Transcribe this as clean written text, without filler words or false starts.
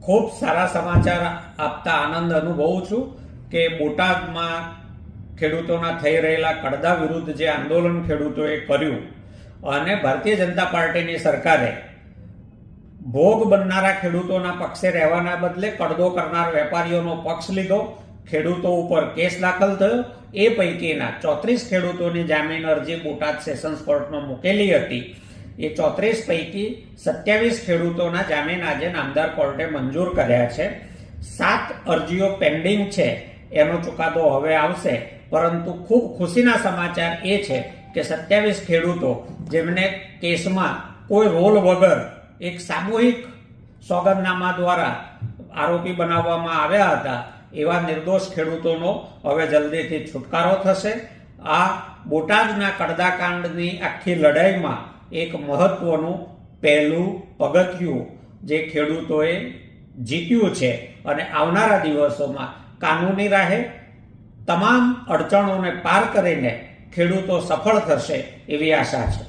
ખૂબ સારા સમાચાર આપતા આનંદ અનુભવું છું કે બોટાદમાં ખેડૂતોના થઈ રહેલા કડદા વિરુદ્ધ જે આંદોલન ખેડૂતોએ કર્યું અને ભારતીય જનતા પાર્ટીની સરકારે ભોગ બનનારા ખેડૂતોના પક્ષે રહેવાના બદલે કડદો કરનાર વેપારીઓનો પક્ષ લીધો, ખેડૂતો ઉપર કેસ દાખલ થયો। એ પૈકીના 34 ખેડૂતોની જામીન અરજી બોટાદ સેશન્સ કોર્ટમાં મૂકેલી હતી। એ 34 પૈકી 27 ખેડૂતોના જામીન આજે નામદાર કોર્ટે મંજૂર કર્યા છે। 7 અરજીઓ પેન્ડિંગ છે, એનો ચુકાદો હવે આવશે। પરંતુ ખૂબ ખુશીના સમાચાર એ છે કે 27 ખેડૂતો જેમને કેસમાં કોઈ રોલ વગર એક સામૂહિક સોગંદનામા દ્વારા આરોપી બનાવવામાં આવ્યા હતા, એવા નિર્દોષ ખેડૂતોનો હવે જલ્દીથી છુટકારો થશે। આ બોટાદના કડદાકાંડની આખી લડાઈમાં એક મહત્વનું પહેલું પગથિયું જે ખેડૂતોએ જીત્યું છે અને આવનારા દિવસોમાં કાનૂની રાહે તમામ અડચણોને પાર કરીને ખેડૂતો સફળ થશે એવી આશા છે।